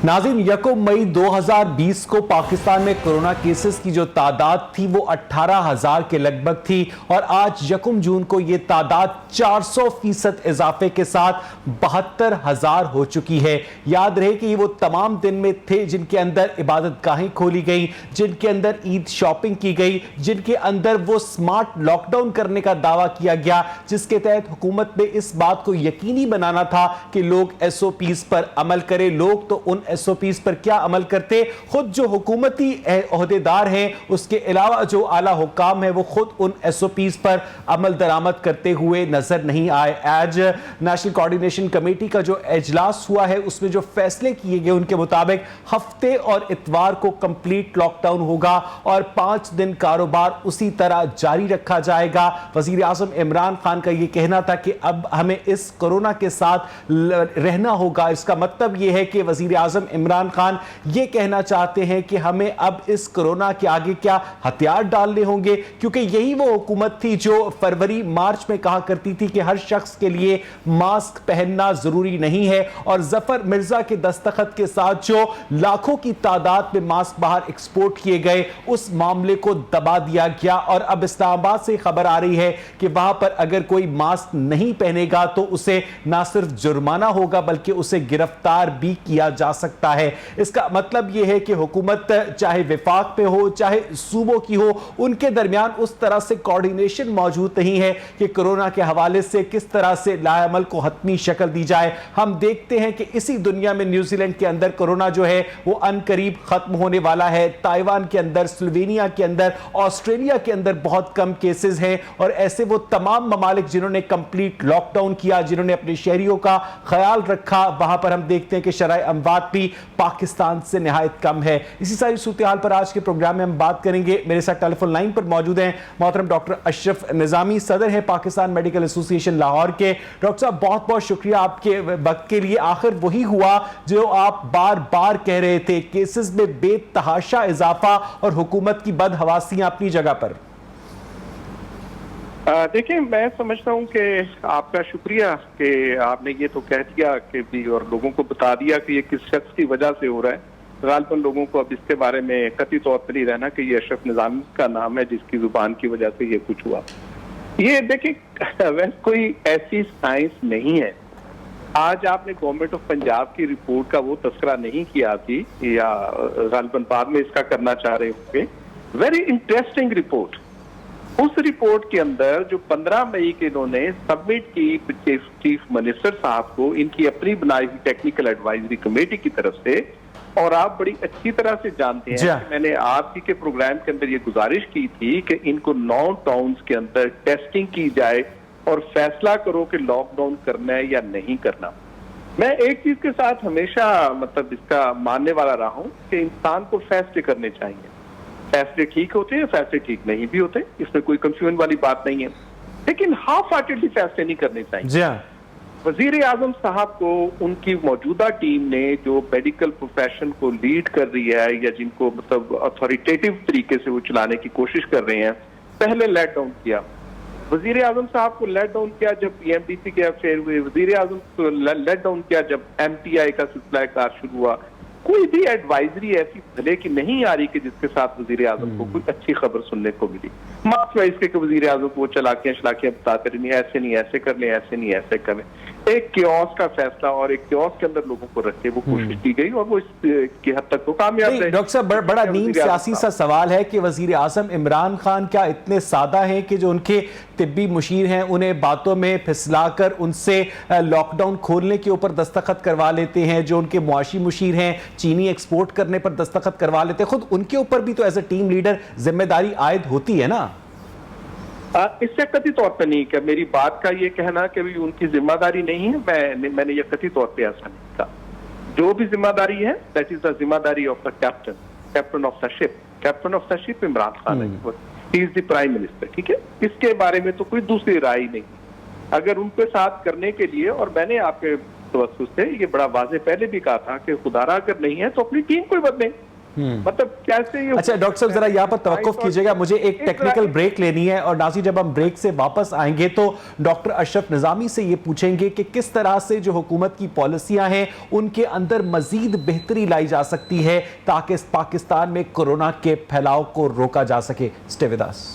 नाज़रीन, 1 मई 2020 को पाकिस्तान में कोरोना केसेस की जो तादाद थी वो 18,000 के लगभग थी और आज 1 जून को ये तादाद 400% इजाफे के साथ 72,000 हो चुकी है। याद रहे कि ये वो तमाम दिन में थे जिनके अंदर इबादत गाहें खोली गई, जिनके अंदर ईद शॉपिंग की गई, जिनके अंदर वो स्मार्ट लॉकडाउन करने का दावा किया गया, जिसके तहत हुकूमत ने इस बात को यकीनी बनाना था कि लोग SOPs पर अमल करें। लोग तो उन SOPs पर क्या अमल करते, खुद जो हुकूमती ओहदेदार हैं, उसके अलावा जो आला हुक्काम है, वो खुद उन SOPs पर अमल दरामद करते हुए नजर नहीं आए। आज नेशनल कोऑर्डिनेशन कमेटी का जो इजलास हुआ है, उसमें जो फैसले किए गए उनके मुताबिक हफ्ते और इतवार को कंप्लीट लॉकडाउन होगा और 5 दिन कारोबार उसी तरह जारी रखा जाएगा। वजीर आजम इमरान खान का यह कहना था कि अब हमें इस कोरोना के साथ रहना होगा। इसका मतलब यह है कि वजीर आजम इमरान खान ये कहना चाहते हैं कि हमें अब इस कोरोना के आगे क्या हथियार डालने होंगे, क्योंकि यही वो हुकूमत थी जो फरवरी मार्च में कहा करती थी कि हर शख्स के लिए मास्क पहनना जरूरी नहीं है और जफर मिर्जा के दस्तखत के साथ जो लाखों की तादाद में मास्क बाहर एक्सपोर्ट किए गए, उस मामले को दबा दिया गया। और अब इस्लामाबाद से खबर आ रही है कि वहां पर अगर कोई मास्क नहीं पहनेगा तो उसे ना सिर्फ जुर्माना होगा बल्कि उसे गिरफ्तार भी किया जा सकता है। इसका मतलब यह है कि हुकूमत चाहे विफाक पे हो चाहे सूबों की हो, उनके दरमियान उस तरह से कोऑर्डिनेशन मौजूद नहीं है कि कोरोना के हवाले से किस तरह से लाअमल को हतमी शक्ल दी जाए। हम देखते हैं कि इसी दुनिया में न्यूजीलैंड के अंदर कोरोना जो है वो अनकरीब खत्म होने वाला है। ताइवान के अंदर, स्लोवेनिया के अंदर, ऑस्ट्रेलिया के अंदर बहुत कम केसेस हैं और ऐसे वो तमाम ममालिक जिन्होंने कंप्लीट लॉकडाउन किया, जिन्होंने अपने शहरियों का ख्याल रखा, वहां पर हम देखते हैं कि शरह अमवात भी पाकिस्तान से निहायत कम है। इसी सारी सूरत-ए-हाल पर आज के प्रोग्राम में हम बात करेंगे। मेरे साथ टेलीफोन लाइन पर मौजूद हैं मोहतरम डॉक्टर अशरफ निजामी, सदर है पाकिस्तान मेडिकल एसोसिएशन लाहौर के। डॉक्टर साहब, बहुत बहुत शुक्रिया आपके वक्त के लिए। आखिर वही हुआ जो आप बार बार कह रहे थे, केसेस में बेतहाशा इजाफा और हुकूमत की बदहवासियां अपनी जगह पर। देखिए, मैं समझता हूं कि आपका शुक्रिया कि आपने ये तो कह दिया कि भी और लोगों को बता दिया कि ये किस शख्स की वजह से हो रहा है। गालिबन लोगों को अब इसके बारे में कतई तौर पर नहीं रहना कि ये अशरफ निजामी का नाम है जिसकी जुबान की वजह से ये कुछ हुआ। ये देखिए, वैसे कोई ऐसी साइंस नहीं है। आज आपने गवर्नमेंट ऑफ पंजाब की रिपोर्ट का वो तस्करा नहीं किया थी या गालिबन बाद में इसका करना चाह रहे होंगे। Very interesting report. उस रिपोर्ट के अंदर जो 15 मई के इन्होंने सबमिट की चीफ मिनिस्टर साहब को, इनकी अपनी बनाई हुई टेक्निकल एडवाइजरी कमेटी की तरफ से, और आप बड़ी अच्छी तरह से जानते हैं कि मैंने आपकी के प्रोग्राम के अंदर ये गुजारिश की थी कि इनको 9 टाउन्स के अंदर टेस्टिंग की जाए और फैसला करो कि लॉकडाउन करना है या नहीं करना। मैं एक चीज के साथ हमेशा मतलब इसका मानने वाला रहा हूं कि इंसान को फैसले करने चाहिए। फैसले ठीक होते हैं, फैसले ठीक नहीं भी होते, इसमें कोई कंफ्यूजन वाली बात नहीं है, लेकिन हाफ हार्टेडली फैसले नहीं करने चाहिए। वजीर आजम साहब को उनकी मौजूदा टीम ने जो मेडिकल प्रोफेशन को लीड कर रही है या जिनको मतलब अथॉरिटेटिव तरीके से वो चलाने की कोशिश कर रहे हैं, पहले लेट डाउन किया। वजीर आजम साहब को लेट डाउन किया जब PMDC के अफेयर हुए, वजीर आजम को लेट डाउन किया जब MTI का सिलसिला कार शुरू हुआ। कोई भी एडवाइजरी ऐसी भले की नहीं आ रही कि जिसके साथ वजीर आजम को कोई अच्छी खबर सुनने को मिली। मात्र इसके वजीर आजम को चलाकियां बताते नहीं, ऐसे नहीं ऐसे कर लें, ऐसे नहीं ऐसे कर लें। एक क्योस का फैसला और एक क्योस के अंदर लोगों को रखे वो कोशिश की गई और वो इसकी हद तक वो कामयाब रहे। डॉक्टर साहब, बड़ा नीम सियासी सा सवाल है कि वजीर आजम इमरान खान क्या इतने सादा हैं कि जो उनके तिब्बी मुशीर हैं उन्हें बातों में फिसलाकर उनसे लॉकडाउन खोलने के ऊपर दस्तखत करवा लेते हैं, जो उनके मुआशी मुशीर हैं चीनी एक्सपोर्ट करने पर दस्तखत करवा लेते हैं, खुद उनके ऊपर भी तो एज ए टीम लीडर जिम्मेदारी आयद होती है ना? इससे कतई तौर पर नहीं कि मेरी बात का ये कहना कि भी उनकी जिम्मेदारी नहीं है, मैंने ये कतई तौर पे ऐसा नहीं कहा। जो भी जिम्मेदारी है दैट इज द जिम्मेदारी of the captain of the ship. Captain of the ship Imran Khan है, he is the prime minister, ठीक है। इसके बारे में तो कोई दूसरी राय नहीं। अगर उनके साथ करने के लिए, और मैंने आपके तवज्जुह से ये बड़ा वाज़ेह पहले भी कहा था कि खुदारा अगर नहीं है तो अपनी टीम को बदलें। मतलब कैसे ये। अच्छा डॉक्टर साहब, जरा यहाँ पर तवक्कुफ कीजिएगा, मुझे एक टेक्निकल ब्रेक लेनी है और नाज़रीन जब हम ब्रेक से वापस आएंगे तो डॉक्टर अशरफ निज़ामी से ये पूछेंगे कि किस तरह से जो हुकूमत की पॉलिसियां हैं उनके अंदर मजीद बेहतरी लाई जा सकती है ताकि पाकिस्तान में कोरोना के फैलाव को रोका जा सके। Stay with us.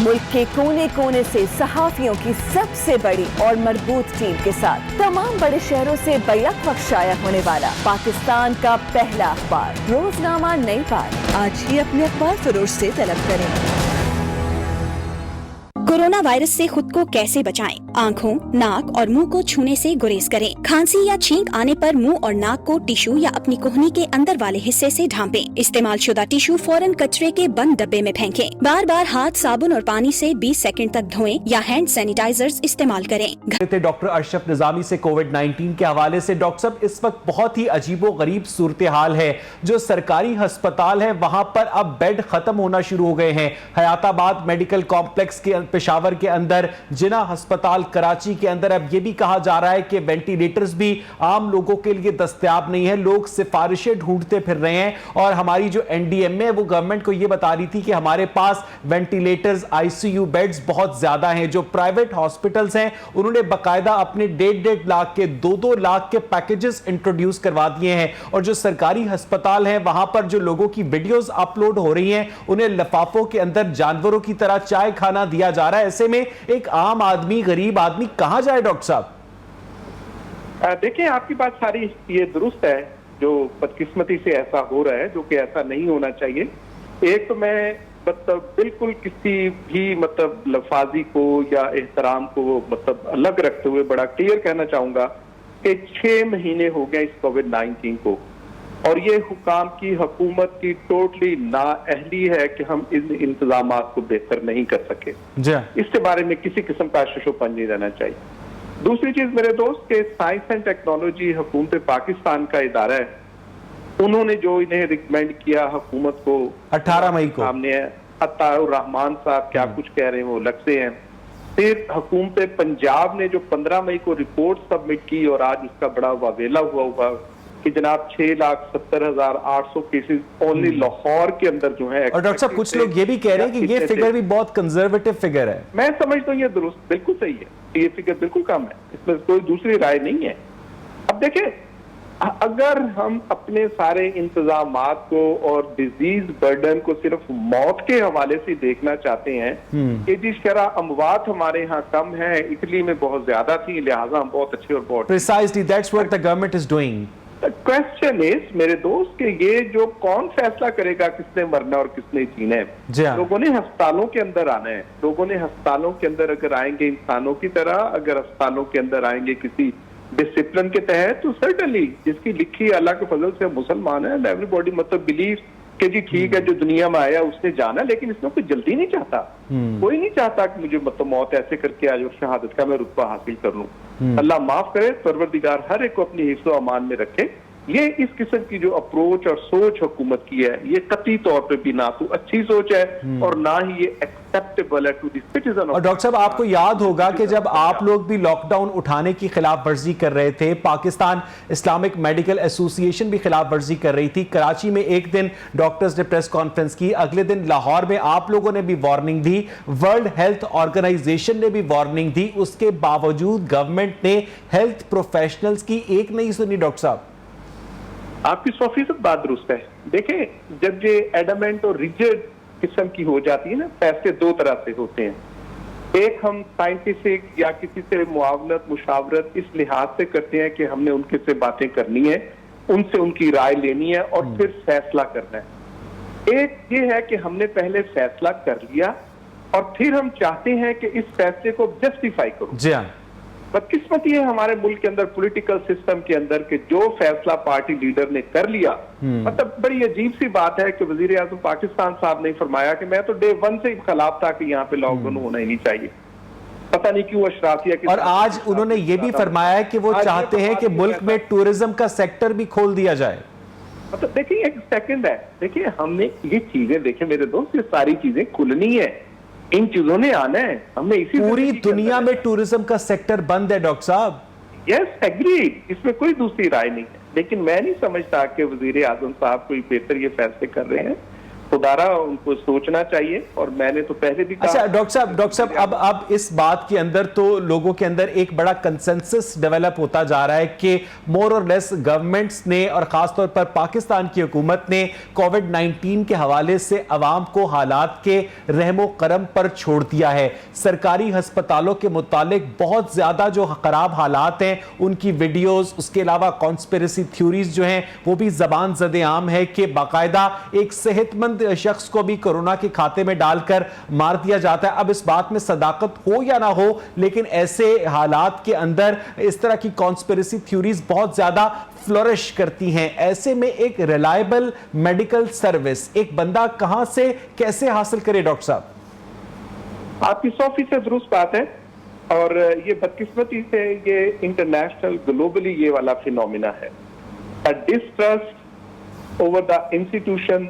मुल्क के कोने कोने से सहाफियों की सबसे बड़ी और मजबूत टीम के साथ तमाम बड़े शहरों से बैक वक्त शाया होने वाला पाकिस्तान का पहला अखबार रोजनामा नई बात। आज ही अपने अखबार फरोश से तलब करें। कोरोना वायरस से खुद को कैसे बचाएं? आँखों, नाक और मुंह को छूने से गुरेज करें। खांसी या छींक आने पर मुंह और नाक को टिश्यू या अपनी कोहनी के अंदर वाले हिस्से से ढांपें। इस्तेमाल शुदा टिश्यू फौरन कचरे के बंद डब्बे में फेंकें। बार बार हाथ साबुन और पानी से 20 सेकंड तक धोएं या हैंड सैनिटाइजर्स इस्तेमाल करें। डॉक्टर अशरफ निज़ामी से कोविड-19 के हवाले से। डॉक्टर साहब, इस वक्त बहुत ही अजीबो गरीब सूरत हाल है। जो सरकारी अस्पताल है वहां पर अब बेड खत्म होना शुरू हो गए हैं। हयाताबाद मेडिकल कॉम्प्लेक्स के पेशावर के अंदर, जिना अस्पताल कराची के अंदर अब यह भी कहा जा रहा है कि वेंटिलेटर्स भी आम लोगों के लिए दस्तयाब नहीं है। लोग सिफारिशें ढूंढते फिर रहे हैं और हमारी जो एनडीएमए है वो गवर्नमेंट को यह बता रही थी कि हमारे पास वेंटिलेटर्स, आईसीयू बेड्स बहुत ज्यादा हैं। जो प्राइवेट हॉस्पिटल्स हैं उन्होंने बाकायदा अपने 1.5 लाख के 2-2 लाख के पैकेजेस इंट्रोड्यूस करवा दिए हैं और जो सरकारी अस्पताल हैं वहां पर जो लोगों की वीडियोस अपलोड हो रही हैं उन्हें लिफाफों के अंदर जानवरों की तरह चाय खाना दिया जा रहा है। ऐसे में एक आम आदमी, गरीब आदमी कहां जाए डॉक्टर साहब? देखिए, आपकी बात सारी ये दुरुस्त है। जो बदकिस्मती से ऐसा हो रहा है, जो कि ऐसा नहीं होना चाहिए। एक तो मैं मतलब बिल्कुल किसी भी मतलब लफाजी को या एहतराम को मतलब अलग रखते हुए बड़ा क्लियर कहना चाहूंगा कि 6 महीने हो गए इस कोविड-19 को और ये हुकाम की, हुकूमत की टोटली नाअहली है कि हम इन इंतजामात को बेहतर नहीं कर सके। इसके बारे में किसी किस्म का शशोपन नहीं रहना चाहिए। दूसरी चीज मेरे दोस्त के साइंस एंड टेक्नोलॉजी हुकूमत पाकिस्तान का इदारा है, उन्होंने जो इन्हें रिकमेंड किया हुकूमत को 18 मई को, सामने है अताउर रहमान साहब क्या कुछ कह रहे हैं वो अलग से हैं। फिर हुकूमत पंजाब ने जो 15 मई को रिपोर्ट सबमिट की और आज उसका बड़ा वावेला हुआ कि जनाब 6,70,800 केसेस ओनली लाहौर के अंदर जो है। और डॉक्टर साहब, कुछ लोग ये भी कह रहे हैं कि ये फिगर भी बहुत कंजर्वेटिव फिगर है। मैं समझता हूँ ये दुरुस्त बिल्कुल सही है, ये फिगर बिल्कुल कम है, इसमें कोई दूसरी राय नहीं है। अब देखिए, अगर हम अपने सारे इंतजामात को और डिजीज बर्डन को सिर्फ मौत के हवाले से देखना चाहते हैं कि जिस शरह अमवात हमारे यहाँ कम है, इटली में बहुत ज्यादा थी, लिहाजा हम बहुत अच्छे और बहुत precisely that's what the government is doing. Question is मेरे दोस्त कि ये जो कौन फैसला करेगा किसने मरना और किसने जीना है? लोगों ने अस्पतालों के अंदर आना है। लोगों ने अस्पतालों के अंदर अगर आएंगे इंसानों की तरह, अगर अस्पतालों के अंदर आएंगे किसी डिसिप्लिन के तहत, तो सर्टनली जिसकी लिखी अल्लाह के फजल से मुसलमान है, एवरीबॉडी मतलब बिलीव कि जी ठीक है जो दुनिया में आया उसने जाना, लेकिन इसमें कोई जल्दी नहीं चाहता। कोई नहीं चाहता कि मुझे मतलब मौत ऐसे करके आज और शहादत का मैं रुतबा हासिल कर लूं। अल्लाह माफ करे, परवरदिगार हर एक को अपनी हिफ्ज़ व अमान में रखे। ये इस किस्म की जो अप्रोच और सोच हुकूमत की है, ये कतई तौर पे भी ना तो अच्छी सोच है और ना ही ये एक्सेप्टेबल है टू द सिटीजन। और डॉक्टर साहब, आपको याद होगा कि जब आप लोग भी लॉकडाउन उठाने की खिलाफ वर्जी कर रहे थे, पाकिस्तान इस्लामिक मेडिकल एसोसिएशन भी खिलाफ वर्जी कर रही थी। कराची में एक दिन डॉक्टर्स ने प्रेस कॉन्फ्रेंस की, अगले दिन लाहौर में आप लोगों ने भी वार्निंग दी, वर्ल्ड हेल्थ ऑर्गेनाइजेशन ने भी वार्निंग दी, उसके बावजूद गवर्नमेंट ने हेल्थ प्रोफेशनल्स की एक नहीं सुनी। डॉक्टर साहब, आपकी 100% बात दुरुस्त है। देखें, जब ये एडमेंट और रिजिड किस्म की हो जाती है ना, फैसले दो तरह से होते हैं। एक हम साइंटिफिक या किसी से मुआवनत, मुशावरत इस लिहाज से करते हैं कि हमने उनके से बातें करनी है, उनसे उनकी राय लेनी है और फिर फैसला करना है। एक ये है कि हमने पहले फैसला कर लिया और फिर हम चाहते हैं कि इस फैसले को जस्टिफाई करो। जी हाँ, बदकिस्मती है हमारे मुल्क के अंदर पॉलिटिकल सिस्टम के अंदर कि जो फैसला पार्टी लीडर ने कर लिया, मतलब बड़ी अजीब सी बात है कि वजीर आज़म पाकिस्तान साहब ने फरमाया कि मैं तो डे 1 से ही खिलाफ था कि यहाँ पे लॉकडाउन होना ही नहीं चाहिए। पता नहीं क्यों अशराफिया के, और आज उन्होंने ये भी फरमाया कि वो चाहते हैं कि मुल्क में टूरिज्म का सेक्टर भी खोल दिया जाए। مطلب دیکھیں ایک سیکنڈ ہے, دیکھیں ہم نے یہ چیزیں, دیکھیں میرے دوست, یہ ساری چیزیں کھلنی ہے, ان چیزوں نے آنا ہے, ہم نے اسی پوری دنیا میں ٹورزم کا سیکٹر بند ہے ڈاکٹر صاحب. یس ایگری, اس میں کوئی دوسری رائے نہیں ہے, لیکن میں نہیں سمجھتا کہ وزیر اعظم صاحب کوئی بہتر یہ فیصلے کر رہے ہیں. خدارا ان کو سوچنا چاہیے, اور میں نے تو پہلے بھی کہا. اچھا ڈاکٹر صاحب اب اس بات کے اندر تو لوگوں کے اندر ایک بڑا کنسنسس ڈیولپ ہوتا جا رہا ہے کہ مور اور لیس گورنمنٹس نے اور خاص طور پر پاکستان کی حکومت نے کووڈ 19 کے حوالے سے عوام کو حالات کے رحم و کرم پر چھوڑ دیا ہے. سرکاری ہسپتالوں کے متعلق بہت زیادہ جو خراب حالات ہیں ان کی ویڈیوز, اس کے علاوہ کانسپیریسی تھیوریز جو ہیں وہ بھی زبان زد عام ہے کہ باقاعدہ ایک صحت مند شخص کو بھی کورونا کے کھاتے میں ڈال کر مار دیا جاتا ہے. اب اس بات میں صداقت ہو یا نہ ہو, لیکن ایسے حالات کے اندر اس طرح کی کانسپیریسی تھیوریز بہت زیادہ فلورش کرتی ہیں. ایسے میں ایک ریلائبل میڈیکل سروس ایک بندہ کہاں سے کیسے حاصل کرے ڈاکٹر صاحب؟ آپ کی 100% درست بات ہے, اور یہ بدقسمتی سے یہ انٹرنیشنل گلوبلی یہ والا فینومینا ہے. Distrust over the institution,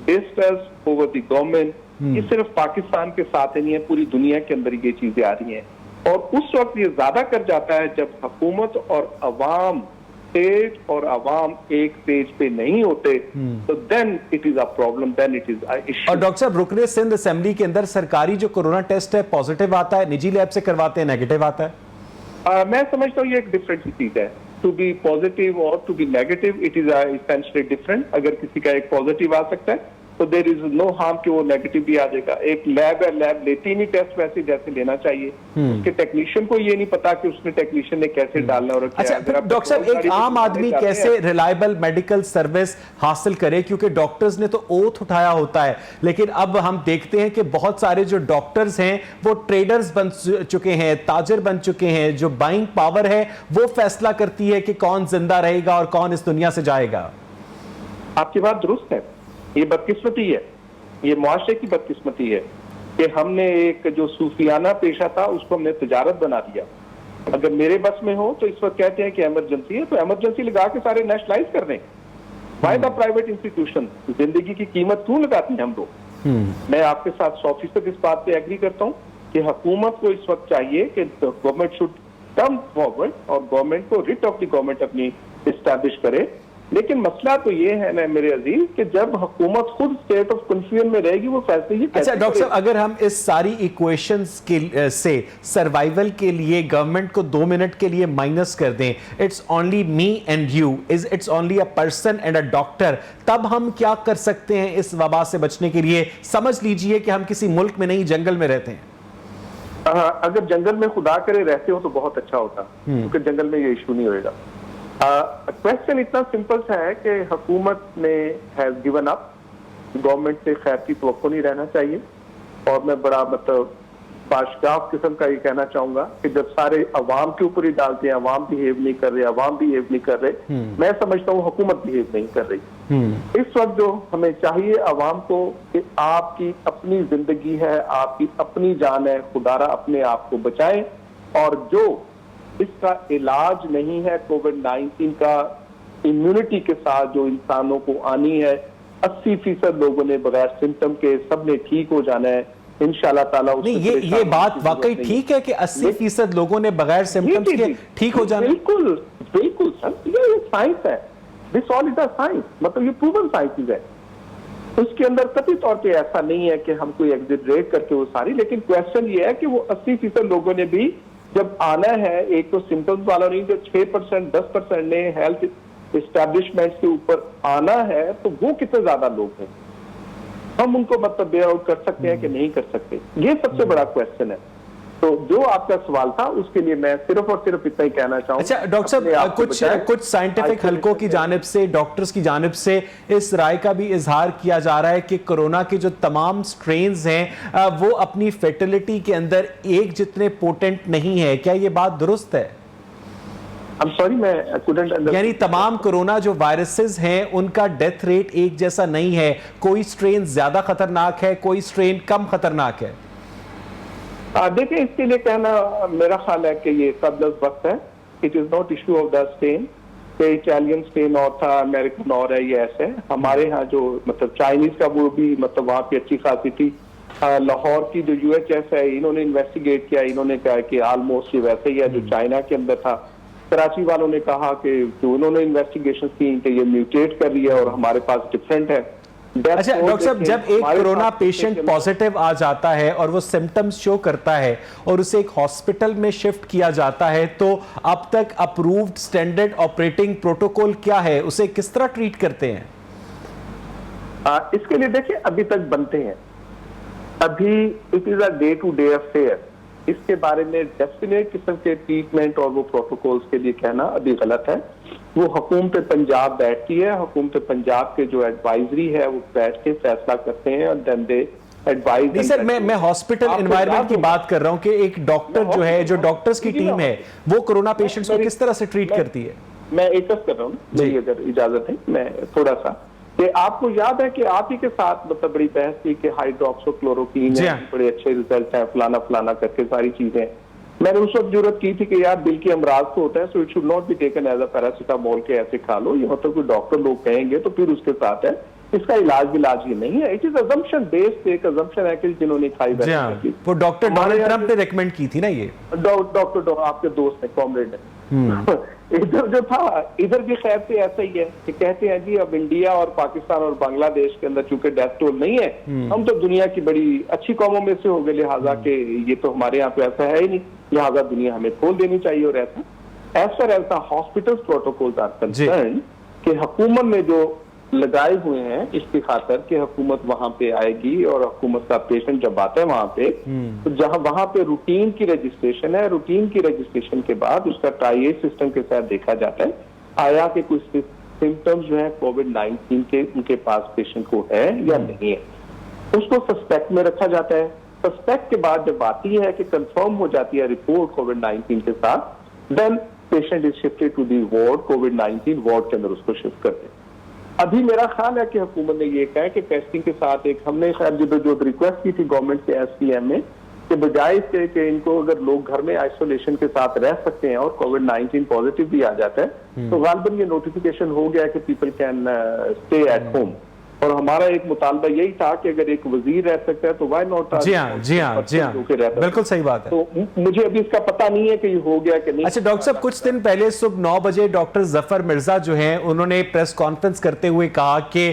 distrust over the government, یہ صرف پاکستان کے ساتھ نہیں ہے, پوری دنیا کے اندر یہ چیزیں آ رہی ہیں. اور اس وقت یہ زیادہ کر جاتا ہے جب حکومت اور عوام, اسٹیٹ اور عوام ایک پیج پہ نہیں ہوتے, تو then it is a problem, then it is a issue. اور ڈاکٹر صاحب رکن سندھ اسمبلی کے اندر سرکاری جو کورونا ٹیسٹ ہے پوزیٹیو آتا ہے, نجی لیب سے کرواتے ہیں نیگیٹو آتا ہے. میں سمجھتا ہوں یہ ایک ڈفرینٹ چیز ہے. ٹو بی پازیٹیو اور to be negative, it is essentially different. اگر کسی کا ایک پازیٹیو آ سکتا ہے تو دیر از نو ہارم کہ وہ نیگیٹو بھی آ جائے گا. ایک لیب ہے, لیب لیتی نہیں ٹیسٹ ویسے جیسے لینا چاہیے. اس کے ٹیکنیشین کو یہ نہیں پتا کہ اس نے ٹیکنیشین نے کیسے ڈالنا اور کیا. اچھا ڈاکٹر صاحب ایک عام آدمی کیسے ریلائبل میڈیکل سروس حاصل کرے, کیونکہ ڈاکٹرز نے تو اوتھ اٹھایا ہوتا ہے, لیکن اب ہم دیکھتے ہیں کہ بہت سارے جو ڈاکٹرز ہیں وہ ٹریڈرز بن چکے ہیں, تاجر بن چکے ہیں. جو بائنگ پاور ہے وہ فیصلہ کرتی ہے کہ کون زندہ رہے گا اور کون اس دنیا سے جائے گا. آپ کی بات درست ہے, یہ بدقسمتی ہے, یہ معاشرے کی بدقسمتی ہے کہ ہم نے ایک جو صوفیانہ پیشہ تھا اس کو ہم نے تجارت بنا دیا. اگر میرے بس میں ہو تو اس وقت کہتے ہیں کہ ایمرجنسی ہے, تو ایمرجنسی لگا کے سارے نیشنلائز کر دیں. بائی دا پرائیویٹ انسٹیٹیوشن زندگی کی قیمت کیوں لگاتی ہیں ہم لوگ؟ میں آپ کے ساتھ 100% اس بات پہ ایگری کرتا ہوں کہ حکومت کو اس وقت چاہیے کہ گورنمنٹ شوڈ کم فارورڈ اور گورنمنٹ کو ریٹ آف دی گورنمنٹ اپنی اسٹیبلش کرے. لیکن مسئلہ تو یہ ہے نا میرے عزیز کہ جب حکومت خود اسٹیٹ آف کنفیوژن میں رہے گی وہ فیصلے ہی اچھا ڈاکٹر صاحب اگر ہم اس ساری ایکویشنز کے سے سروائیول کے لیے گورنمنٹ کو 2 منٹ کے لیے مائنس کر دیں, it's only me and you, it's only a person and a doctor, تب ہم کیا کر سکتے ہیں اس وبا سے بچنے کے لیے؟ سمجھ لیجئے کہ ہم کسی ملک میں نہیں جنگل میں رہتے ہیں. اگر جنگل میں خدا کرے رہتے ہو تو بہت اچھا ہوتا, کیونکہ جنگل میں یہ ایشو نہیں ہوئے گا. کویسچن اتنا سمپل سا ہے کہ حکومت نے ہیز گیون اپ, گورنمنٹ سے خیر کی توقع نہیں رہنا چاہیے. اور میں بڑا باشگاف قسم کا یہ کہنا چاہوں گا کہ جب سارے عوام کے اوپر ہی ڈالتے ہیں, عوام بہیو نہیں کر رہے, عوام بہیو نہیں کر رہے, میں سمجھتا ہوں حکومت بہیو نہیں کر رہی. اس وقت جو ہمیں چاہیے عوام کو کہ آپ کی اپنی زندگی ہے, آپ کی اپنی جان ہے, خدارا اپنے آپ کو بچائیں. اور جو اس کا علاج نہیں ہے کووڈ 19 کا, امیونٹی کے ساتھ جو انسانوں کو آنی ہے, 80% لوگوں نے بغیر سمٹم کے سب نے ٹھیک ہو جانا ہے انشاءاللہ تعالیٰ. نہیں یہ بات واقعی ٹھیک ہے کہ 80% لوگوں نے بغیر سمٹمز کے ٹھیک ہو جانا ہے. بالکل بالکل سر, یہ سائنس ہے, دس آل از اے سائنس, مطلب یہ پروون سائنس ہے. اس کے اندر قطعی طور پہ ایسا نہیں ہے کہ ہم کوئی ایگزیجریٹ کر کے وہ ساری, لیکن کویسچن یہ ہے کہ وہ 80% لوگوں نے بھی جب آنا ہے, ایک تو سمپٹمز والا نہیں, جو 6% 10% نے ہیلتھ اسٹیبلشمنٹ کے اوپر آنا ہے, تو وہ کتنے زیادہ لوگ ہیں, ہم ان کو مطلب بیئر آؤٹ کر سکتے ہیں کہ نہیں کر سکتے, یہ سب سے بڑا کویسچن ہے. تو جو آپ کا سوال تھا اس کے لیے میں صرف اور صرف اتنا ہی کہنا چاہوں. اچھا ڈاکٹر صاحب کچھ سائنٹیفک حلقوں کی جانب سے, ڈاکٹرز کی جانب سے اس رائے کا بھی اظہار کیا جا رہا ہے کہ کورونا کے جو تمام سٹرینز ہیں وہ اپنی فیٹلٹی کے اندر ایک جتنے پوٹنٹ نہیں ہے. کیا یہ بات درست ہے؟ یعنی تمام کورونا جو وائرسز ہیں ان کا ڈیتھ ریٹ ایک جیسا نہیں ہے, کوئی سٹرین زیادہ خطرناک ہے, کوئی سٹرین کم خطرناک ہے؟ دیکھیں اس کے لیے کہنا میرا خیال ہے کہ یہ قبل از وقت ہے. It is not issue of the strain. کہ اٹالین اسٹین اور تھا، امریکن اور ہے، یہ ایسے ہے. ہمارے ہاں جو مطلب چائنیز کا وہ بھی مطلب وہاں پہ اچھی خاصی تھی. لاہور کی جو یو ایچ ایس ہے انہوں نے انویسٹیگیٹ کیا، انہوں نے کہا کہ آلموسٹ یہ ویسے ہی ہے جو چائنا کے اندر تھا. کراچی والوں نے کہا کہ جو انہوں نے انویسٹیگیشن کی کہ یہ میوٹیٹ کر رہی ہے اور ہمارے پاس ڈفرینٹ ہے. اچھا ڈاکٹر صاحب، جب ایک کرونا پیشنٹ پازیٹیو آ جاتا ہے اور وہ سمٹمز شو کرتا ہے اور اسے ایک ہاسپٹل میں شفٹ کیا جاتا ہے، تو اب تک اپرووڈ سٹینڈرڈ آپریٹنگ پروٹوکول کیا ہے؟ اسے کس طرح ٹریٹ کرتے ہیں؟ اس کے لیے دیکھیں ابھی تک بنتے ہیں. ابھی it is a day to day affair. اس کے بارے میں ڈیفینیٹ قسم کے ٹریٹمنٹ اور وہ پروٹوکولز کے لیے کہنا ابھی غلط ہے. وہ حکومت پنجاب بیٹھتی ہے، حکومت پنجاب کے جو ایڈوائزری ہے وہ بیٹھ کے فیصلہ کرتے ہیں اور دین دے ایڈوائز. نہیں سر، میں ہاسپٹل انوائرمنٹ کی بات کر رہا ہوں کہ ایک ڈاکٹر جو ہے، جو ڈاکٹرز کی ٹیم ہے، وہ کرونا پیشنٹس کو کس طرح سے ٹریٹ کرتی ہے؟ میں ایک کر رہا ہوں جی، اگر اجازت ہے میں تھوڑا سا، کہ آپ کو یاد ہے کہ آپ ہی کے ساتھ مطلب بڑی بحث تھی کہ ہائیڈروکسو کلوروکوین ہے، بڑے اچھے ریزلٹ ہیں، فلانا فلانا کر کے ساری چیزیں. میں نے اس وقت ضرورت کی تھی کہ یار دل کے امراض تو ہوتا ہے، so it should not be taken as a paracetamol کے ایسے کھا لو. یہ مطلب کوئی ڈاکٹر لوگ کہیں گے تو پھر اس کے ساتھ ہے، اس کا علاج ہی نہیں ہے. اٹ از ازمپشن بیسڈ، ایک ازمپشن ہے کہ جنہوں نے کھائی ویسے وہ ڈاکٹر ڈونلڈ ٹرمپ نے ریکمینڈ کی تھی نا. یہ ڈاکٹر آپ کے دوست ہیں، کامریڈ ہیں. ادھر جو تھا ادھر بھی خیر سے ایسا ہی ہے کہ کہتے ہیں جی اب انڈیا اور پاکستان اور بنگلہ دیش کے اندر چونکہ ڈیتھ ٹول نہیں ہے، ہم تو دنیا کی بڑی اچھی قوموں میں سے ہو گئے، لہٰذا کہ یہ تو ہمارے یہاں پہ ایسا ہے ہی نہیں، لہٰذا دنیا ہمیں کھول دینی چاہیے. اور ایسا as far as the hospital protocols are concerned کہ حکومت نے جو لگائے ہوئے ہیں اس کی خاطر کہ حکومت وہاں پہ آئے گی اور حکومت کا پیشنٹ جب آتا ہے وہاں پہ تو جہاں وہاں پہ روٹین کی رجسٹریشن ہے، روٹین کی رجسٹریشن کے بعد اس کا ٹرائی سسٹم کے ساتھ دیکھا جاتا ہے آیا کہ کچھ سمٹمز جو ہیں کووڈ-19 کے ان کے پاس پیشنٹ کو ہے یا نہیں ہے. اس کو سسپیکٹ میں رکھا جاتا ہے. سسپیکٹ کے بعد جب آتی ہے کہ کنفرم ہو جاتی ہے رپورٹ کووڈ-19 کے ساتھ، then patient is shifted to the ward, کووڈ-19 وارڈ کے اندر اس کو شفٹ کرتے ہیں. ابھی میرا خیال ہے کہ حکومت نے یہ کہا کہ ٹیسٹنگ کے ساتھ ایک ہم نے خیر جو ریکویسٹ کی تھی گورنمنٹ کے ایس پی ایم میں کہ بجائے اس کے کہ ان کو اگر لوگ گھر میں آئسولیشن کے ساتھ رہ سکتے ہیں اور کووڈ-19 پازیٹیو بھی آ جاتا ہے تو غالباً یہ نوٹیفیکیشن ہو گیا کہ people can stay at home. اور ہمارا ایک مطالبہ یہی تھا کہ اگر ایک وزیر رہ سکتا ہے تو وائی ناٹ. جی ہاں بالکل صحیح بات ہے. تو مجھے ابھی اس کا پتہ نہیں ہے کہ یہ ہو گیا کہ نہیں. اچھا ڈاکٹر صاحب، کچھ دن پہلے صبح 9 بجے ڈاکٹر ظفر مرزا جو ہیں انہوں نے پریس کانفرنس کرتے ہوئے کہا کہ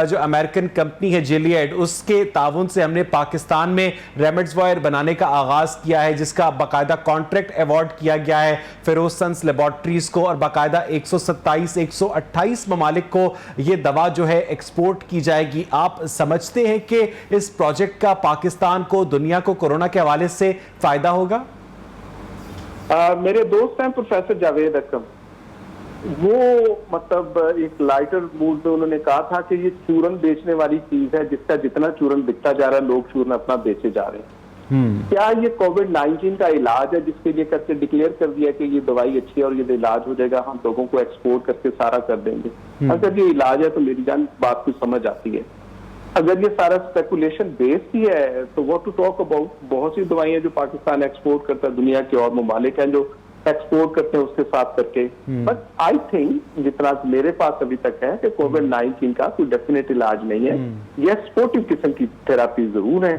جو امریکن کمپنی ہے جیلیڈ، اس کے تعاون سے ہم نے پاکستان میں ریمڈیسویر بنانے کا آغاز کیا ہے، جس کا باقاعدہ کانٹریکٹ ایوارڈ کیا گیا ہے فیروز سنس لیبارٹریز کو، اور باقاعدہ 127-128 ممالک کو یہ دوا جو ہے ایکسپورٹ کی جائے گی. آپ سمجھتے ہیں کہ اس پروجیکٹ کا پاکستان کو، دنیا کو کورونا کے حوالے سے فائدہ ہوگا؟ میرے دوست ہیں پروفیسر جاوید اکرم، وہ مطلب ایک لائٹر موڈ میں انہوں نے کہا تھا کہ یہ چورن بیچنے والی چیز ہے، جس کا جتنا چورن بکتا جا رہا ہے لوگ چورن اپنا بیچے جا رہے ہیں. کیا یہ کووڈ-19 کا علاج ہے جس کے لیے کر کے ڈکلیئر کر دیا کہ یہ دوائی اچھی ہے اور یہ علاج ہو جائے گا، ہم لوگوں کو ایکسپورٹ کر کے سارا کر دیں گے؟ اگر یہ علاج ہے تو میری جان بات کو سمجھ آتی ہے. اگر یہ سارا اسپیکولیشن بیس ہی ہے تو واٹ ٹو ٹاک اباؤٹ بہت سی دوائیں جو پاکستان ایکسپورٹ کرتا ہے، دنیا کے اور ممالک ہیں جو ایکسپورٹ کرتے ہیں اس کے ساتھ کر کے. بٹ آئی تھنک جتنا میرے پاس ابھی تک ہے کہ کووڈ-19 کا کوئی ڈیفینیٹ علاج نہیں ہے. یہ سپورٹو قسم کی تھراپی ضرور ہے.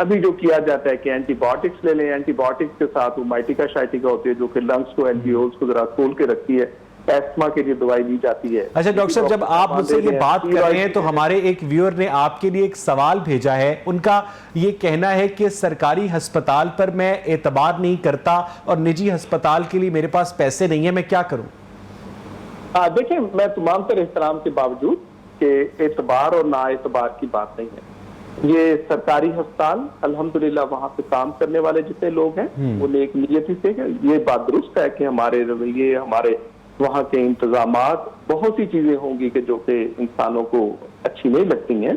ابھی جو کیا جاتا ہے کہ اینٹی بایوٹکس لے لیں، اینٹی بایوٹکس کے ساتھ وہ مائٹیکا شائٹیکا ہوتی ہے جو کہ لنگس کو الویولز کو ذرا کھول کے رکھتی ہے، ایسما کے لیے دوائی دی جاتی ہے. اچھا ڈاکٹر صاحب، جب آپ مجھ سے یہ بات کر رہے ہیں تو ہمارے ایک ویور نے آپ کے لیے ایک سوال بھیجا ہے. ان کا یہ کہنا ہے کہ سرکاری ہسپتال پر میں اعتبار نہیں کرتا اور نجی ہسپتال کے لیے میرے پاس پیسے نہیں ہیں، میں کیا کروں؟ دیکھیں، میں تمام تر احترام کے باوجود کہ اعتبار اور نا اعتبار کی بات نہیں ہے. یہ سرکاری ہسپتال الحمدللہ وہاں پہ کام کرنے والے جتنے لوگ ہیں وہ نیک نیتی سے، یہ بات درست ہے کہ ہمارے رویے، ہمارے وہاں کے انتظامات، بہت سی چیزیں ہوں گی کہ جو کہ انسانوں کو اچھی نہیں لگتی ہیں،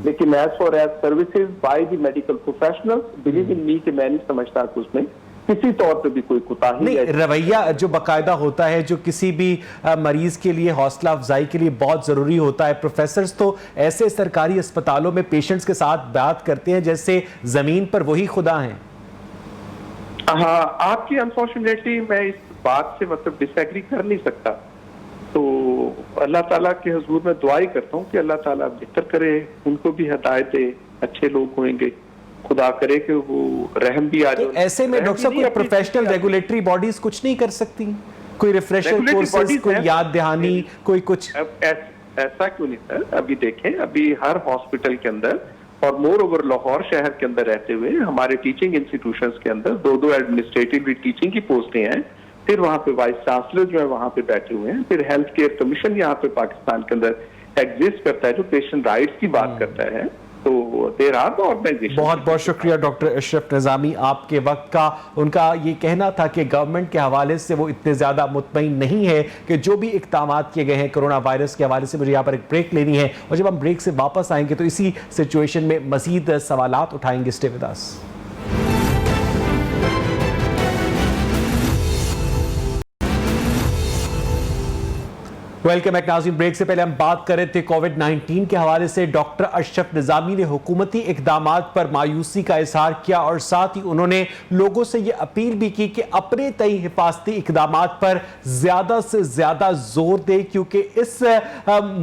لیکن as far as services by the medical professionals, believe in me کہ میں نہیں سمجھتا کہ اس میں کسی طور پہ بھی کوئی کوتاہی نہیں. رویہ جو باقاعدہ ہوتا ہے جو کسی بھی مریض کے لیے حوصلہ افزائی کے لیے بہت ضروری ہوتا ہے. پروفیسرز تو ایسے سرکاری اسپتالوں میں پیشنٹس کے ساتھ بات کرتے ہیں جیسے زمین پر وہی خدا ہیں. ہاں، آپ کی انفارچونیٹلی میں اس بات سے مطلب ڈس ایگری کر نہیں سکتا. تو اللہ تعالیٰ کے حضور میں دعا ہی کرتا ہوں کہ اللہ تعالیٰ بہتر کرے, ان کو بھی ہدایت دے, اچھے لوگ ہوئیں گے, خدا کرے کہ وہ رحم بھی آ جائے. ایسے میں ڈاکٹر صاحب کوئی پروفیشنل ریگولیٹری باڈیز کچھ نہیں کر سکتی, کوئی ریفریشر کورسز, کوئی یاد دہانی, کوئی کچھ؟ ایسا کیوں نہیں سر, ابھی دیکھیں ابھی ہر ہاسپٹل کے اندر اور مور اوور لاہور شہر کے اندر رہتے ہوئے ہمارے ٹیچنگ انسٹیٹیوشنز کے اندر 2 ایڈمنسٹریٹو ٹیچنگ کی پوسٹیں ہیں, پھر وہاں پہ وائس چانسلر جو ہے وہاں پہ بیٹھے ہوئے ہیں, پھر ہیلتھ کیئر کمیشن یہاں پہ پاکستان کے اندر ایگزسٹ کرتا ہے جو پیشنٹ رائٹس کی بات کرتا ہے. تو دیر آر آرگنائزیشن. بہت بہت شکریہ ڈاکٹر اشرف نظامی آپ کے وقت کا. ان کا یہ کہنا تھا کہ گورنمنٹ کے حوالے سے وہ اتنے زیادہ مطمئن نہیں ہے کہ جو بھی اقدامات کیے گئے ہیں کرونا وائرس کے حوالے سے. مجھے یہاں پر ایک بریک لینی ہے اور جب ہم بریک سے واپس آئیں گے تو اسی سچویشن میں مزید سوالات اٹھائیں گے. Stay with us. Welcome back ناظرین. بریک سے پہلے ہم بات کر رہے تھے کووڈ 19 کے حوالے سے. ڈاکٹر اشرف نظامی نے حکومتی اقدامات پر مایوسی کا اظہار کیا اور ساتھ ہی انہوں نے لوگوں سے یہ اپیل بھی کی کہ اپنے تئیں حفاظتی اقدامات پر زیادہ سے زیادہ زور دے, کیونکہ اس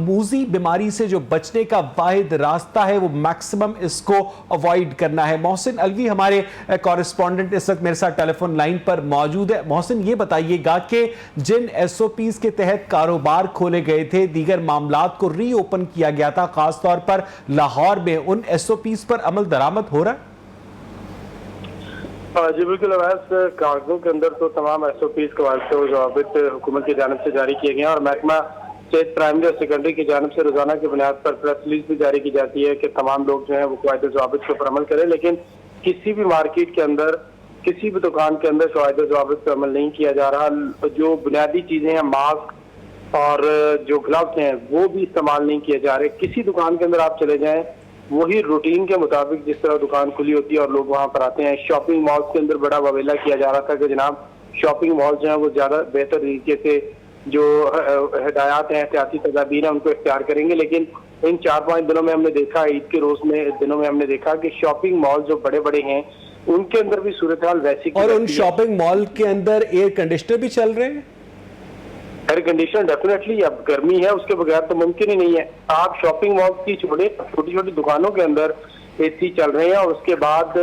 موذی بیماری سے جو بچنے کا واحد راستہ ہے وہ میکسیمم اس کو اوائڈ کرنا ہے. محسن الوی ہمارے کورسپونڈنٹ اس وقت میرے ساتھ ٹیلی فون لائن پر موجود ہے. محسن, یہ بتائیے گا کہ جن ایس او پیز کے تحت کاروبار کھولے گئے تھے, دیگر معاملات کو ری اوپن کیا گیا تھا, خاص طور پر لاہور میں, ان ایس او پیز پر عمل درآمد ہو رہا ہے؟ جی بالکل اویس, کاغذوں کے اندر تو تمام ایس او پیز کے حوالے سے ضوابط حکومت کی جانب سے جاری کیے گئے ہیں اور محکمہ اسٹیٹ پرائمری اور سیکنڈری کی جانب سے روزانہ کی بنیاد پر پریس ریلیز بھی جاری کی جاتی ہے کہ تمام لوگ جو ہیں وہ قواعد ضوابط کے اوپر عمل کریں. لیکن کسی بھی مارکیٹ کے اندر, کسی بھی دکان کے اندر قواعد ضوابط پر عمل نہیں کیا جا رہا. جو بنیادی چیزیں ہیں, ماسک اور جو گلوز ہیں, وہ بھی استعمال نہیں کیے جا رہے. کسی دکان کے اندر آپ چلے جائیں, وہی روٹین کے مطابق جس طرح دکان کھلی ہوتی ہے اور لوگ وہاں پر آتے ہیں. شاپنگ مالز کے اندر بڑا واویلا کیا جا رہا تھا کہ جناب شاپنگ مال جو ہیں وہ زیادہ بہتر طریقے سے جو ہدایات ہیں, احتیاطی تدابیر ہیں, ان کو اختیار کریں گے. لیکن ان 4-5 دنوں میں ہم نے دیکھا, عید کے روز میں دنوں میں ہم نے دیکھا کہ شاپنگ مال جو بڑے بڑے ہیں ان کے اندر بھی صورتحال ویسی. اور ان شاپنگ مال کے اندر ایئر کنڈیشنر بھی چل رہے ہیں. ایئر کنڈیشن ڈیفینیٹلی, اب گرمی ہے, اس کے بغیر تو ممکن ہی نہیں ہے. آپ شاپنگ مال کی چھوٹی چھوٹی دکانوں کے اندر اے سی چل رہے ہیں اور اس کے بعد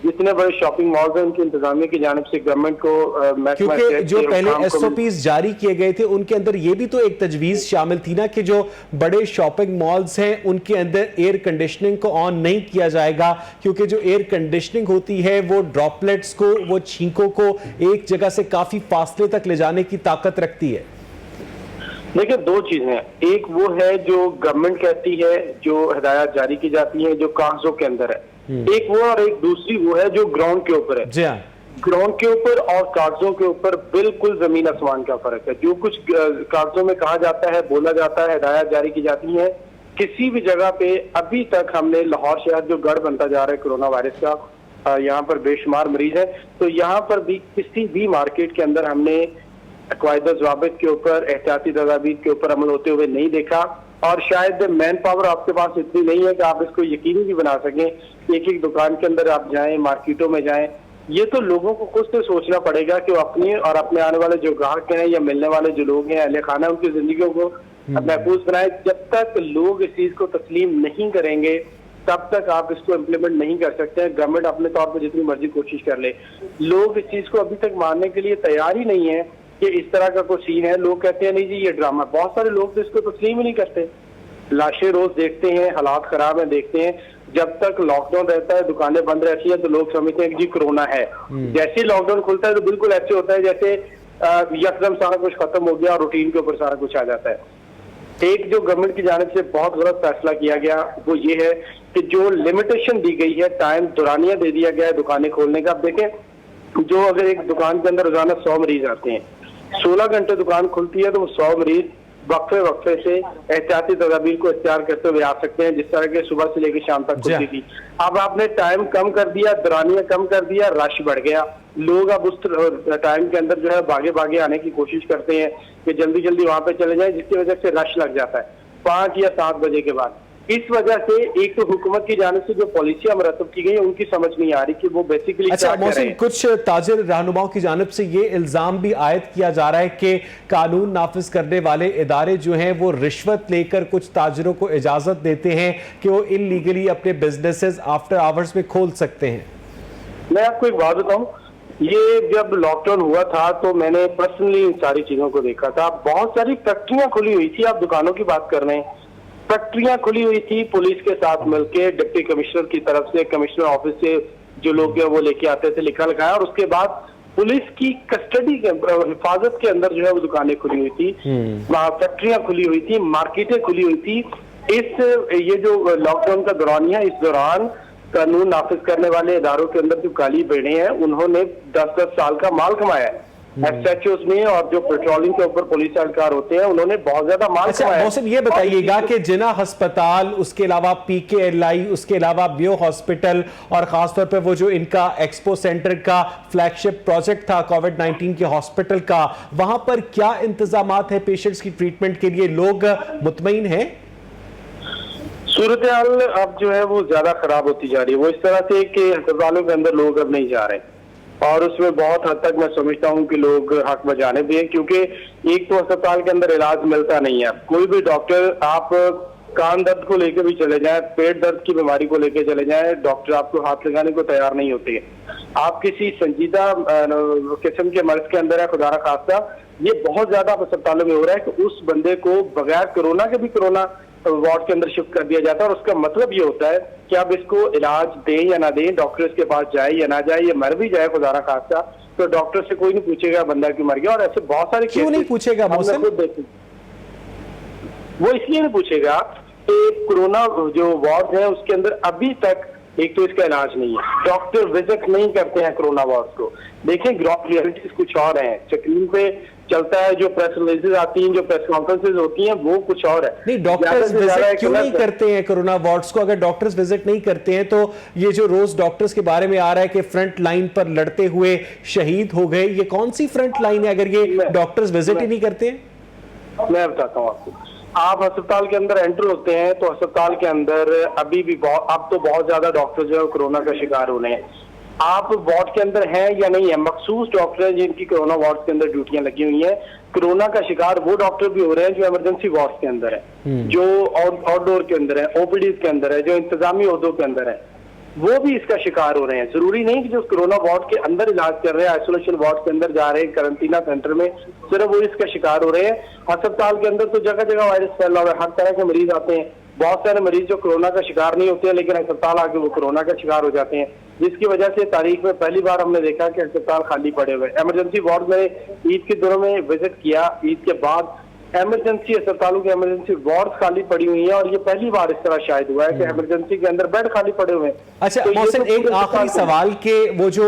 جتنے بڑے شاپنگ مالز ہیں ان کی انتظامیہ کی جانب سے گورنمنٹ کو, کیونکہ جو پہلے ایس او پیز جاری کیے گئے تھے ان کے اندر یہ بھی تو ایک تجویز شامل تھی نا کہ جو بڑے شاپنگ مالز ہیں ان کے اندر ایئر کنڈیشننگ کو آن نہیں کیا جائے گا, کیونکہ جو ایئر کنڈیشننگ ہوتی ہے وہ ڈراپلیٹس کو, وہ چھینکوں کو ایک جگہ سے کافی فاصلے تک لے جانے کی طاقت رکھتی ہے. دیکھیں, 2 چیزیں, ایک وہ ہے جو گورنمنٹ کہتی ہے, جو ہدایات جاری کی جاتی ہیں جو کاغذوں کے اندر ہے, ایک وہ, اور ایک دوسری وہ ہے جو گراؤنڈ کے اوپر ہے. جی ہاں, گراؤنڈ کے اوپر اور کاغذوں کے اوپر بالکل زمین آسمان کا فرق ہے. جو کچھ کاغذوں میں کہا جاتا ہے, بولا جاتا ہے, ہدایات جاری کی جاتی ہیں, کسی بھی جگہ پہ ابھی تک ہم نے لاہور شہر جو گڑھ بنتا جا رہا ہے کرونا وائرس کا, یہاں پر بے شمار مریض ہیں, تو یہاں پر بھی کسی بھی مارکیٹ کے اندر ہم نے قواعد ضوابط کے اوپر, احتیاطی تدابیر کے اوپر عمل ہوتے ہوئے نہیں دیکھا. اور شاید مین پاور آپ کے پاس اتنی نہیں ہے کہ آپ اس کو یقینی بھی بنا سکیں. ایک ایک دکان کے اندر آپ جائیں, مارکیٹوں میں جائیں, یہ تو لوگوں کو خود سے سوچنا پڑے گا کہ وہ اپنی اور اپنے آنے والے جو گاہک ہیں یا ملنے والے جو لوگ ہیں, اہل خانہ, ان کی زندگیوں کو محفوظ بنائیں. جب تک لوگ اس چیز کو تسلیم نہیں کریں گے تب تک آپ اس کو امپلیمنٹ نہیں کر سکتے ہیں. گورنمنٹ اپنے طور پر جتنی مرضی کوشش کر لے, لوگ اس چیز کو ابھی تک ماننے کے لیے تیار ہی نہیں ہے کہ اس طرح کا کوئی سین ہے. لوگ کہتے ہیں نہیں جی یہ ڈرامہ. بہت سارے لوگ تو اس کو تسلیم ہی نہیں کرتے. لاشیں روز دیکھتے ہیں, حالات خراب ہیں دیکھتے ہیں. جب تک لاک ڈاؤن رہتا ہے, دکانیں بند رہتی ہیں, تو لوگ سمجھتے ہیں کہ جی کرونا ہے. جیسے ہی لاک ڈاؤن کھلتا ہے تو بالکل ایسے ہوتا ہے جیسے یکدم سارا کچھ ختم ہو گیا اور روٹین کے اوپر سارا کچھ آ جاتا ہے. ایک جو گورنمنٹ کی جانب سے بہت غلط فیصلہ کیا گیا وہ یہ ہے کہ جو لمیٹیشن دی گئی ہے, ٹائم دورانیہ دے دیا گیا ہے دکانیں کھولنے کا. اب دیکھیں, جو اگر ایک دکان کے اندر روزانہ 100 مریض آتے ہیں, 16 گھنٹے دکان کھلتی ہے, تو وہ 100 مریض وقفے سے احتیاطی تدابیر کو اختیار کرتے ہوئے آ سکتے ہیں, جس طرح کے صبح سے لے کے شام تک کھلتی تھی. اب آپ نے ٹائم کم کر دیا, دورانیہ کم کر دیا, رش بڑھ گیا. لوگ اب اس ٹائم کے اندر جو ہے بھاگے آنے کی کوشش کرتے ہیں کہ جلدی وہاں پہ چلے جائیں, جس کی وجہ سے رش لگ جاتا ہے 5 یا 7 بجے کے بعد. इस वजह से एक तो हुकूमत की जानिब से जो पॉलिसियां मरतब की गई हैं उनकी समझ नहीं आ रही कि वो बेसिकली अच्छा क्या कह रहे मोहसिन, हैं। कुछ ताजिर रहनुमाओं की जानिब से ये इल्जाम भी आयद किया जा रहा है कि कानून नाफिज करने वाले इदारे जो हैं वो रिश्वत लेकर कुछ ताजिरों को इजाजत देते हैं कि वो इलीगली अपने बिजनेसेस आफ्टर आवर्स में खोल सकते हैं। मैं आपको एक बात बताऊं, ये जब लॉकडाउन हुआ था तो मैंने पर्सनली इन सारी चीजों को देखा था। बहुत सारी फैक्ट्रियां खुली हुई थी, आप दुकानों की बात कर रहे हैं, फैक्ट्रियां खुली हुई थी पुलिस के साथ मिलके, डिप्टी कमिश्नर की तरफ से, कमिश्नर ऑफिस से जो लोग हैं वो लेके आते थे लिखा लिखाया, और उसके बाद पुलिस की कस्टडी के हिफाजत के अंदर जो है वो दुकानें खुली हुई थी, वहाँ फैक्ट्रियां खुली हुई थी, मार्केटें खुली हुई थी। ये जो लॉकडाउन का दौरान है, इस दौरान कानून नाफिज करने वाले इदारों के अंदर जो काली भेड़े हैं उन्होंने 10-10 साल का माल कमाया है। एसएचओ में और जो पेट्रोलिंग के ऊपर पुलिस अधिकार होते हैं उन्होंने बहुत ज्यादा माल अच्छा कमाया है। मोहसिन, ये बताइएगा कि जिना अस्पताल, उसके अलावा पीकेएलआई, उसके अलावा बियो हॉस्पिटल और खासतौर पर वो जो इनका एक्सपो सेंटर का फ्लैगशिप प्रोजेक्ट था कोविड-19 के हॉस्पिटल का, वहां पर क्या इंतजामात है पेशेंट्स की ट्रीटमेंट के लिए? लोग मुतमईन हैं? सूरत हाल अब जो है वो ज्यादा खराब होती जा रही है। वो इस तरह से कि अस्पतालों के अंदर लोग अब नहीं जा रहे, और उसमें बहुत हद तक मैं समझता हूँ कि लोग हक बजाने भी हैं, क्योंकि एक तो अस्पताल के अंदर इलाज मिलता नहीं है। कोई भी डॉक्टर, आप कान दर्द को लेकर भी चले जाएं, पेट दर्द की बीमारी को लेकर चले जाएं, डॉक्टर आपको हाथ लगाने को तैयार नहीं होते। आप किसी संजीदा किस्म के मर्ज के अंदर है, खुदा ना खास्ता, ये बहुत ज्यादा अस्पतालों में हो रहा है कि उस बंदे को बगैर कोरोना के भी कोरोना वार्ड के अंदर शिफ्ट कर दिया जाता है। और उसका मतलब ये होता है कि अब इसको इलाज दें या ना दें, डॉक्टर के पास जाए या ना जाए, ये मर भी जाए खुदा ना खास्ता, तो डॉक्टर से कोई नहीं पूछेगा बंदा क्यों मर गया। और ऐसे बहुत सारे क्यों नहीं पूछेगा मोहसिन? वो इसलिए नहीं पूछेगा कि कोरोना जो वार्ड है उसके अंदर अभी तक एक तो इसका इलाज नहीं है, डॉक्टर विजिट नहीं करते हैं कोरोना वार्ड को। देखें ग्राउंड रियलिटीज कुछ और हैं, स्क्रीन पे चलता है, जो प्रेस रिलीजेस आती हैं, जो प्रेस कॉन्फ्रेंसेज होती हैं, वो कुछ और है। नहीं, डॉक्टर्स विजिट क्यों नहीं करते हैं कोरोना वार्ड्स को? अगर डॉक्टर्स विजिट नहीं करते हैं तो ये जो रोज डॉक्टर्स के बारे में आ रहा है कि फ्रंट लाइन पर लड़ते हुए शहीद हो गए, ये कौन सी फ्रंट लाइन है अगर ये डॉक्टर्स विजिट ही नहीं करते हैं? मैं बताता हूँ आपको। आप अस्पताल के अंदर एंटर होते हैं तो अस्पताल के अंदर अभी भी अब तो बहुत ज्यादा डॉक्टर जो है कोरोना का शिकार हो रहे हैं। आप वार्ड के अंदर हैं या नहीं है, मखसूस डॉक्टर हैं जिनकी कोरोना वार्ड के अंदर ड्यूटियां लगी हुई हैं। कोरोना का शिकार वो डॉक्टर भी हो रहे हैं जो इमरजेंसी वार्ड के अंदर है, जो आउटडोर के अंदर है, ओपीडीज के अंदर है, जो इंतजामी ओहदों के अंदर है, वो भी इसका शिकार हो रहे हैं। जरूरी नहीं कि जो कोरोना वार्ड के अंदर इलाज कर रहे हैं, आइसोलेशन वार्ड के अंदर जा रहे हैं, क्वारंटीना सेंटर में, सिर्फ वो इसका शिकार हो रहे हैं। अस्पताल के अंदर तो जगह जगह वायरस फैला हुआ है, हर तरह के मरीज आते हैं। बहुत सारे मरीज जो कोरोना का शिकार नहीं होते हैं लेकिन अस्पताल आके वो कोरोना का शिकार हो जाते हैं, जिसकी वजह से तारीख में पहली बार हमने देखा कि अस्पताल खाली पड़े हुए। इमरजेंसी वार्ड में ईद के दिनों में विजिट किया, ईद के बाद इमरजेंसी अस्पतालों की इमरजेंसी वार्ड खाली पड़ी हुई है, और ये पहली बार इस तरह शायद हुआ है कि इमरजेंसी के अंदर बेड खाली पड़े हुए हैं। अच्छा तो मोहसिन, तो एक आखिरी सवाल के वो जो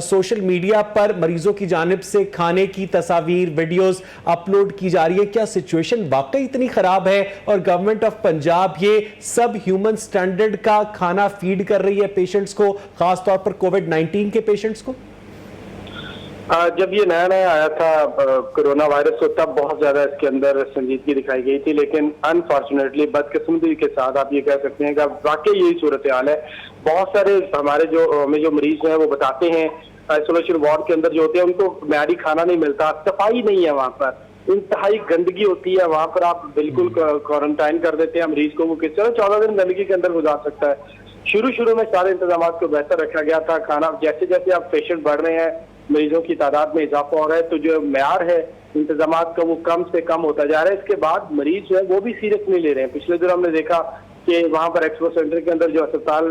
सोशल मीडिया पर मरीजों की जानिब से खाने की तस्वीर, वीडियोस अपलोड की जा रही है, क्या सिचुएशन वाकई इतनी खराब है और गवर्नमेंट ऑफ पंजाब ये सब ह्यूमन स्टैंडर्ड का खाना फीड कर रही है पेशेंट्स को, खासतौर पर कोविड-19 के पेशेंट्स को? जब ये नया नया आया था कोरोना वायरस, तो तब बहुत ज्यादा इसके अंदर संजीदगी दिखाई गई थी, लेकिन अनफॉर्चुनेटली बदकिस्मती के साथ आप ये कह सकते हैं कि वाकई यही सूरत हाल है। बहुत सारे हमारे जो मरीज हैं वो बताते हैं आइसोलेशन वार्ड के अंदर जो होते हैं उनको म्यारी खाना नहीं मिलता, सफाई नहीं है वहाँ पर, इंतहाई गंदगी होती है वहाँ पर। आप बिल्कुल क्वारंटाइन कर देते हैं मरीज को, वो किस तरह 14 दिन गंदगी के अंदर गुजार सकता है। शुरू में सारे इंतजाम को बेहतर रखा गया था। खाना जैसे जैसे आप पेशेंट बढ़ रहे हैं, मरीजों की तादाद में इजाफा हो रहा है, तो जो म्यार है इंतजाम का वो कम से कम होता जा रहा है। इसके बाद मरीज जो है वो भी सीरियस नहीं ले रहे हैं। पिछले दिन हमने देखा कि वहां पर एक्सपो सेंटर के अंदर जो अस्पताल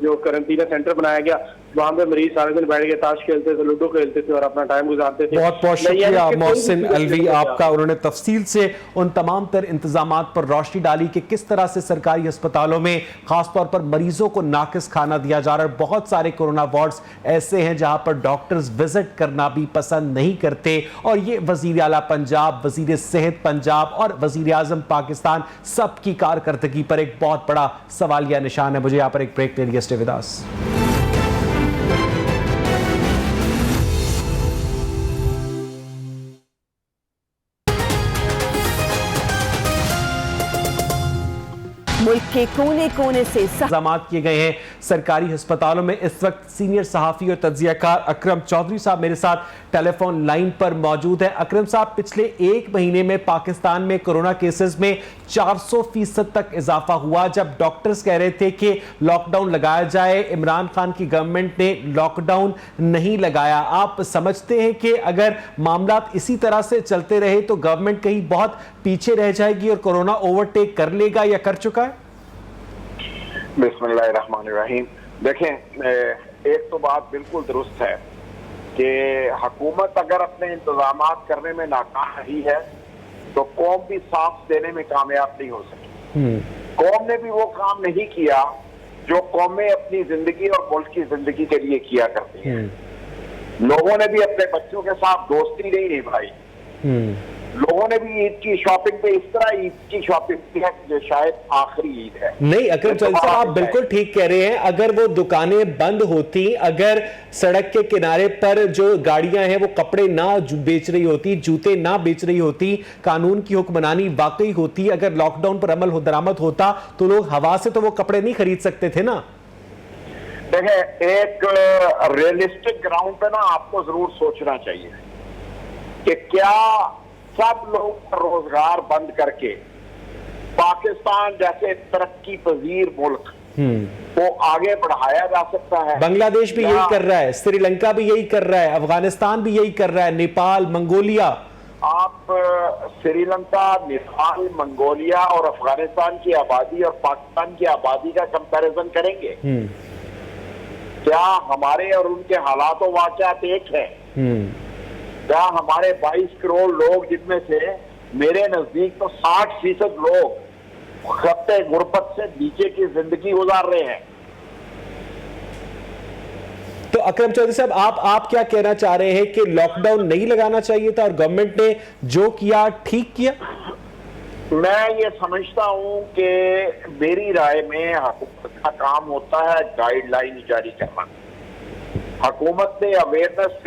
जो क्वारंटीना सेंटर बनाया गया, वहां पे मरीज सारे दिन बैठ के ताश खेलते थे, लूडो खेलते थे और अपना टाइम गुजारते थे। बहुत बहुत शुक्रिया मोहसिन अलवी आपका, उन्होंने तफसील से उन तमाम तर इंतजामात पर रोशनी डाली कि किस तरह से सरकारी अस्पतालों में खासतौर पर मरीजों को नाकिस खाना दिया जा रहा है। बहुत सारे कोरोना वार्ड्स ऐसे हैं जहां पर डॉक्टर्स विजिट करना भी पसंद नहीं करते, और ये वजीर आला पंजाब, वजीर सेहत पंजाब और वजीर आजम पाकिस्तान सबकी कारकर्दगी पर एक बहुत बड़ा सवालिया निशान है। मुझे यहां पर एक ब्रेक ले लिया, स्टे विद अस। मुल्क के कोने कोने से इंतजाम किए गए हैं सरकारी अस्पतालों में। इस वक्त सीनियर सहाफी और तज्जियाकार अकरम चौधरी साहब मेरे साथ टेलीफोन लाइन पर मौजूद है। अकरम साहब, पिछले एक महीने में पाकिस्तान में कोरोना केसेस में 400% तक इजाफा हुआ। जब डॉक्टर्स कह रहे थे कि लॉकडाउन लगाया जाए, इमरान खान की गवर्नमेंट ने लॉकडाउन नहीं लगाया। आप समझते हैं कि अगर मामला इसी तरह से चलते रहे तो गवर्नमेंट कहीं बहुत पीछे रह जाएगी और कोरोना ओवरटेक कर लेगा या कर चुका है? बिस्मिल्लाहिर्रहमानिर्रहीम। देखें, एक तो बात बिल्कुल दुरुस्त है कि हुकूमत अगर अपने इंतजामात करने में नाकाम रही है तो कौम भी साथ देने में कामयाब नहीं हो सकी। कौम ने भी वो काम नहीं किया जो कौमें अपनी जिंदगी और मुल्क की जिंदगी के लिए किया करती हैं। लोगों ने भी अपने बच्चों के साथ दोस्ती नहीं निभाई। लोगों ने भी ईद की शॉपिंग पे इस तरह ईद की शॉपिंग की है जो शायद आखिरी ईद है। नहीं अकरम चौधरी साहब, आप बिल्कुल ठीक कह रहे हैं। अगर वो दुकानें बंद होती, अगर सड़क के किनारे पर जो गाड़ियां हैं वो कपड़े ना बेच रही होती, जूते ना बेच रही होती, कानून की हुक्मरानी वाकई होती, अगर लॉकडाउन पर अमल दरामद होता तो लोग हवा से तो वो कपड़े नहीं खरीद सकते थे ना। देखें, एक रियलिस्टिक ग्राउंड पे ना आपको जरूर सोचना चाहिए कि क्या सब लोग रोजगार बंद करके पाकिस्तान जैसे तरक्की पजीर मुल्क को आगे बढ़ाया जा सकता है? बांग्लादेश भी यही कर रहा है, श्रीलंका भी यही कर रहा है, अफगानिस्तान भी यही कर रहा है, नेपाल, मंगोलिया। आप श्रीलंका, नेपाल, मंगोलिया और अफगानिस्तान की आबादी और पाकिस्तान की आबादी का कंपैरिजन करेंगे? क्या हमारे और उनके हालात और वाक़यात एक है? क्या हमारे 22 करोड़ लोग, जिनमें से मेरे नजदीक तो 60% लोग खत्ते गुर्बत से नीचे की जिंदगी गुजार रहे हैं? तो अकरम चौधरी साहब, आप क्या कहना चाह रहे हैं कि लॉकडाउन नहीं लगाना चाहिए था और गवर्नमेंट ने जो किया ठीक किया? मैं ये समझता हूं कि मेरी राय में हुकूमत का काम होता है गाइडलाइन जारी करना। हुकूमत ने अवेयरनेस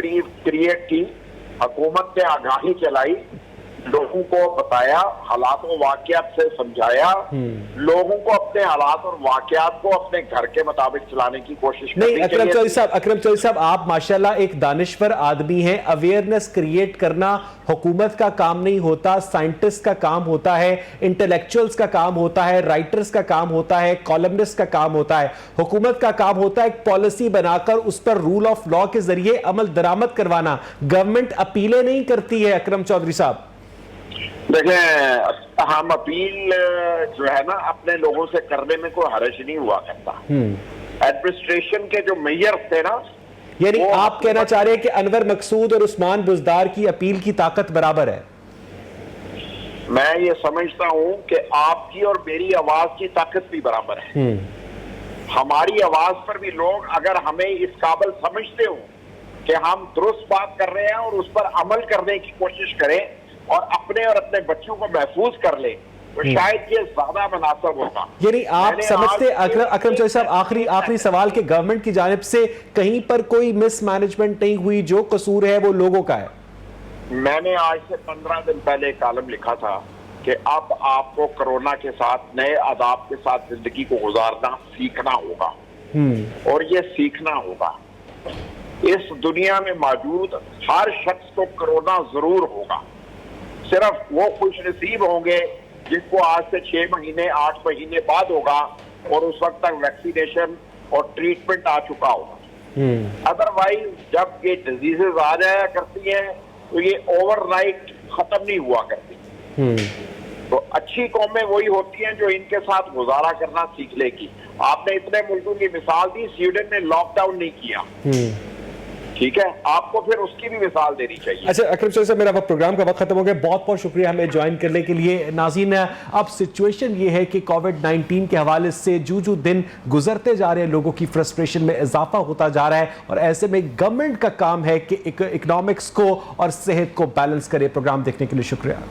क्रिएट की, हुकूमत ने आगाही चलाई, लोगों को बताया, हालात और वाकयात से समझाया, लोगों को अपने हालात और वाकयात को अपने घर के मुताबिक चलाने की कोशिश करनी चाहिए। अकरम चौधरी साहब, आप माशाल्लाह एक दानिश्वर आदमी हैं। अवेयरनेस क्रिएट करना हुकूमत का काम नहीं होता, साइंटिस्ट का काम होता है, इंटेलेक्चुअल्स का काम होता है, राइटर्स का काम होता है, कॉलमनिस्ट का काम होता है। हुकूमत का काम होता है एक पॉलिसी बनाकर उस पर रूल ऑफ लॉ के जरिए अमल दरामद करवाना। गवर्नमेंट अपीलें नहीं करती है। अकरम चौधरी साहब, देखें, हम अपील जो है ना अपने लोगों से करने में कोई हर्ज नहीं हुआ करता। एडमिनिस्ट्रेशन के जो मेयर थे ना, यानी आप कहना चाह रहे हैं कि अनवर मकसूद और उस्मान बुज़दार की अपील की ताकत बराबर है? मैं ये समझता हूं कि आपकी और मेरी आवाज की ताकत भी बराबर है। हमारी आवाज पर भी लोग अगर हमें इस काबिल समझते हो कि हम दुरुस्त बात कर रहे हैं और उस पर अमल करने की कोशिश करें और अपने अपने बच्चों को महफूज कर ले, तो शायद ये ज्यादा मुनासिब होगा। यानी आप समझते, अकरम चौधरी साहब, आखिरी सवाल के गवर्नमेंट की जानिब से कहीं पर कोई मिसमैनेजमेंट नहीं हुई, जो कसूर है वो लोगों का है? मैंने आज से 15 दिन पहले एक कॉलम लिखा था कि अब आपको कोरोना के साथ नए आदाब के साथ जिंदगी को गुजारना सीखना होगा और ये सीखना होगा। इस दुनिया में मौजूद हर शख्स को कोरोना जरूर होगा, सिर्फ वो खुश नसीब होंगे जिनको आज से 6 महीने 8 महीने बाद होगा और उस वक्त तक वैक्सीनेशन और ट्रीटमेंट आ चुका होगा। अदरवाइज जब ये डिजीजेज आ जाया करती हैं तो ये ओवरनाइट खत्म नहीं हुआ करती। तो अच्छी कौमें वही होती हैं जो इनके साथ गुजारा करना सीख लेगी। आपने इतने मुल्कों की मिसाल दी, स्वीडन ने लॉकडाउन नहीं किया, ठीक है, आपको फिर उसकी भी मिसाल देनी चाहिए। अच्छा अकरम चौधरी साहब, मेरा प्रोग्राम का वक्त खत्म हो गया। बहुत बहुत शुक्रिया हमें ज्वाइन करने के लिए। नाज़रीन, अब सिचुएशन ये है कि कोविड-19 के हवाले से जो दिन गुजरते जा रहे हैं, लोगों की फ्रस्ट्रेशन में इजाफा होता जा रहा है और ऐसे में गवर्नमेंट का काम है कि इकोनॉमिक्स को और सेहत को बैलेंस करे। प्रोग्राम देखने के लिए शुक्रिया।